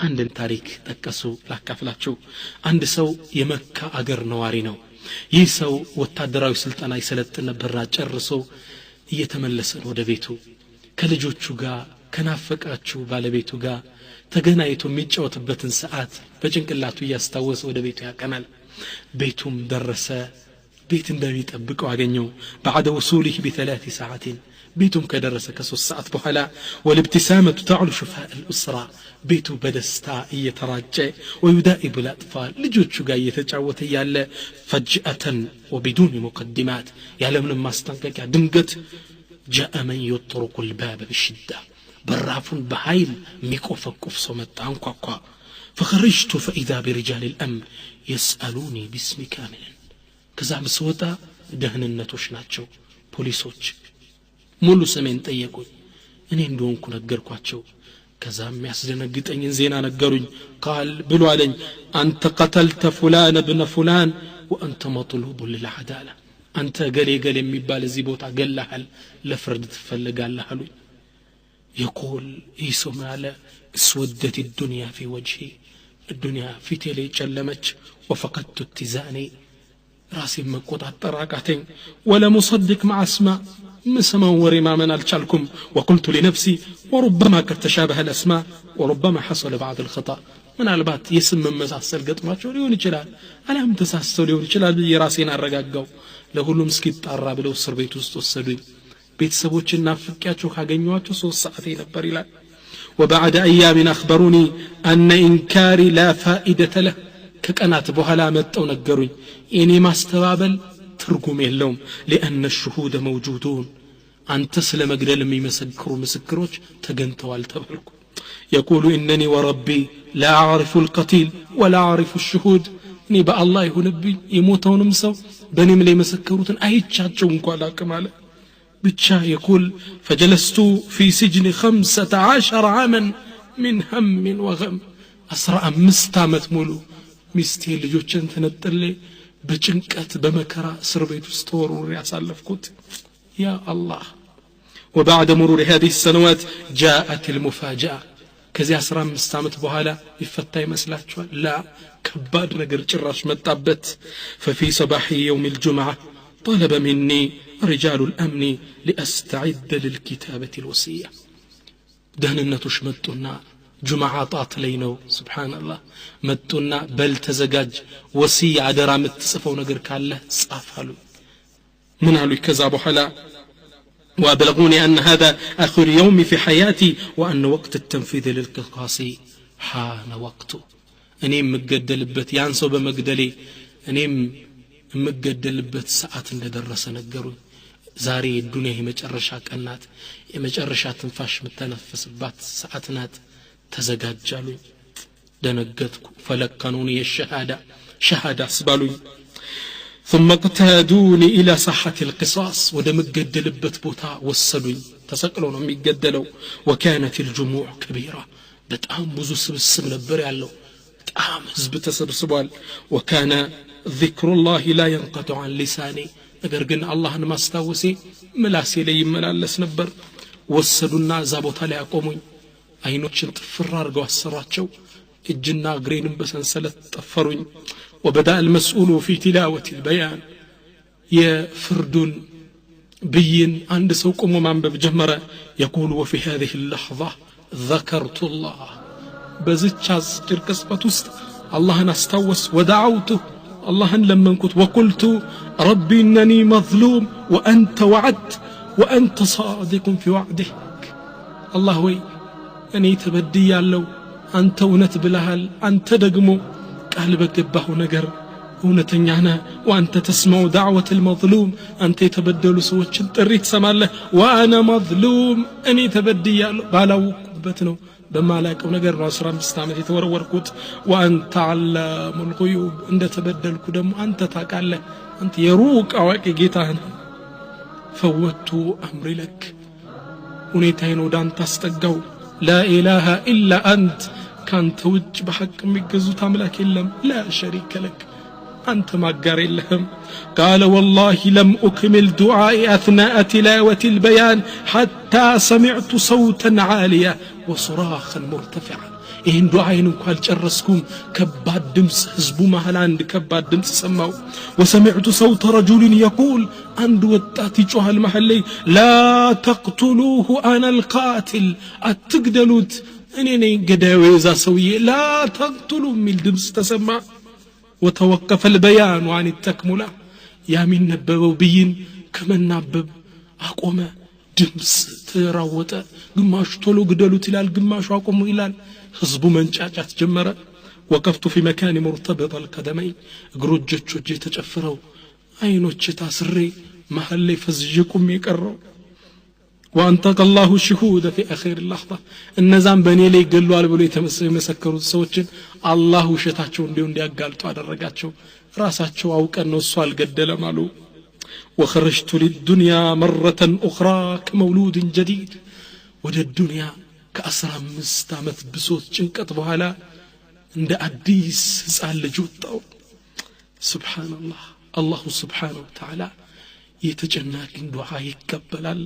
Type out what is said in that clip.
አንድን ታሪክ ጠቀሱ ላካፍላችሁ። አንድ ሰው የመካ አገር ነዋሪ ነው። ይህ ሰው ወታደራዊ ስልጠና ይሰለጥን ነበር። ጨርሶ እየተመለሰ ወደ ቤቱ ከልጆቹ ጋር ከናፈቃችሁ ባለቤቱ ጋር ተገናኝቶ የሚጫወትበትን ሰዓት በጭንቅላቱ ያስታወሰ ወደ ቤቱ ያቀናል። ቤቱም ደረሰ። ቤት እንደሚጠብቀው አገኘው። بعد وصوله ب3 ساعات ቤቱም ከደረሰ ከ3 ሰዓት በኋላ والابتسامة تعلو شفاء الأسرة ቤቱ በደስታ እየተራጨ ويدائب الأطفال ልጆቹ ጋር እየተጫወተ ያለ فجأة وبدون مقدمات ያለምንም ማስጠንቀቂያ ድንገት جاء من يطرق الباب بشدة برافون بحيل ميكوفكوف سمت عنقاقا فخرجت فإذا برجال الأمن يسألوني باسم كامل كذا بسوطة دهننتوش ناتشو بوليسوች ሙሉ ስሜን ጠየቁኝ። እኔ እንደሆንኩ ነገርኳቸው። ከዛም የሚያስደነግጠኝን ዜና ነገሩኝ። قال ብሎ አለኝ አንተ قتلت فلان ابن فلان وانت مطلوب للعداله አንተ ገሌ ገሌ የሚባል እዚህ ቦታ ገለሃል ለፍርድ ትፈልጋለህ አሉኝ። يقول يسمع على اسودت الدنيا في وجهي الدنيا في تلي ጨለመች وفقدت اتزاني راسي مقطعطر አቃተኝ ولا مصدق مع اسماء مسما ورما من الچالكم وقلت لنفسي وربما قد تشابه الاسماء وربما حصل بعض الخطا من البات يسم ممساسل ገጥሟቸው ሊሆን ይችላል አላም ተሳስተው ሊሆን ይችላል የራሴን አረጋጋው ለሁሉም እስኪጣራ ብለው እስር ቤት ውስጥ ወሰዱኝ። ቤተሰቦችና ፍቅያቸው ካገኘዋቸው 3 ሰዓት ነበር ይላል። وبعد ايام اخبروني ان انكاري لا فائده له ከቀናት በኋላ መጣው ነገሩኝ እኔ ማስተባበል ትርጉም የለውም لان الشهود موجودون አንተ ስለ መግደል የሚመሰክሩ ምስክሮች ተገንተዋል ተባልኩ። يقول انني وربي لا اعرف القتيل ولا اعرف الشهود እኔ በአላህ ይሁንብኝ የሞተውንም ሰው በእኔም ላይ መሰከሩትን አይቻቸው እንኳን አላቅም አለ። ብቻ يقول فجلست في سجن 15 عاما من هم وغم 15 ዓመት ሙሉ ሚስቴ ልጆችን ተነጥሌ በጭንቀት በመከራ እስር ቤት ውስጥ ተወርውሬ ያሳለፍኩት يا الله. وبعد مرور هذه السنوات جاءت المفاجأة ከዚህ 15 ዓመት በኋላ ይፈታ ይመስላችኋል? لا ከባድ ነገር ጭራሽ መጣበት። ففي صباح يوم الجمعة طلب مني رجال الأمن لأستعد للكتابة الوصية دهننتوش متونا جمعة طات لينو سبحان الله متونا بل تزجاج وصية عدرا متصفو نقر كالله صافالو من هلو كذابو حلا وأبلغوني أن هذا آخر يوم في حياتي وأن وقت التنفيذ للقصاص حان وقته. أني مقدل بت يانسو بمقدلي أني مقدل بت ساعات ندرس نقرو زاري الدنيا هي مجرشا كأنات مجرشا تنفاش متنفس بات ساعتنات تزجاجالو دنقتك فلقنوني الشهادة شهادة سبالو ثم اقتادوني إلى صحة القصاص ودم قدل بتبوتا والسلوي تسقلون أمي قدلوا وكانت الجموع كبيرة بتأم بزو سبسب نبري علو بتأم هزب تسبسبال وكان ذكر الله لا ينقطع عن لساني نقر قلنا الله ما استوسي ملاسي لي ملالس نبر والسلونا زابوتا لي أقومي አይኖችን ጥፍር አርገው አሰሯቸው እጅና እግሬንም በሰንሰለት ጠፈሩኝ وبدا المسؤول في تلاوه البيان يفردون بين عند سو قوم ማንበብ ጀመረ يقول وفي هذه اللحظه ذكرت الله በዚች አጭር ቅጽበት ውስጥ አላህን አስታወስ ودعوته اللهን ለመንኩት وقلت ربي انني مظلوم وانت وعدت وانت صادق في وعدك الله ወይ እኔ ተበድያለሁ አንተ እውነት ብለሃል አንተ ደግሞ ቃል በገባው ነገር እውነተኛ ነህ ወአንተ ተስማው دعوة المظلوم አንተ የተበደሉ ሰዎችን ጥሪ ትሰማለህ وانا مظلوم እኔ ተበድያለሁ ባላውቅበት ነው በማላቀው ነገር ነው 15 ዓመት የተወረወርኩት وانت علام الغيوب እንደ ተበደልኩ ደግሞ አንተ ታውቃለህ አንተ የሩቅ አዋቂ ጌታ ነህ فوت امري لك ሁኔታዬን ወደ አንተ አስጠጋው لا إله إلا أنت كانت وج بحق ميقزوت أملاك إلم لا شريك لك أنت ما قاري لهم قال والله لم أكمل دعائي أثناء تلاوة البيان حتى سمعت صوتا عاليا وصراخا مرتفعا ይህን ዱዓይን እንኳን አልጨረስኩም ከባድ ድምፅ ህዝቡ መሃል አንድ ከባድ ድምፅ ሰማው وسمعت صوت رجل يقول አንድ ወጣት ይጮሃል መሃል ላይ لا تقتلوه انا القاتل አትግደሉት እኔ ነኝ ገዳዩ የዛ ሰውዬ لا تقتلوا የሚል ድምፅ ተሰማ وتوقف البيان عن التكمله ያሚን ነበበው ብይን ከመናበብ አቆመ ድምፅ ተራወጠ ግማሹ ቶሎ ግደሉት ይላል ግማሹ አቆሙ ይላል ህዝቡ መንጫጫት ጀመረ وقفت في مكان مرتبط القدمين እግሮጆቹ ተጨፍረው አይኖች ታስሬ መሃል ላይ ፈዝጅቁም ይቀረው وانتق الله الشهود في اخر اللحظه እነዛም በኔ ላይ ገሏል ብሎ የተመሰከሩት ሰዎችን አላህ ውሸታቸው እንዲያጋልጡ አደረጋቸው ራሳቸው አውቀን ነው እሱ አልገደለም አሉ وخرجت للدنيا مرة أخرى كمولود جديد وده الدنيا كأسر 5 عمت بصوت ጭንቀት በኋላ እንደ አዲስ ህፃን ልጅ ወጣው سبحان الله الله سبحانه وتعالى የተጨናቂን ዱዓ ይቀበላል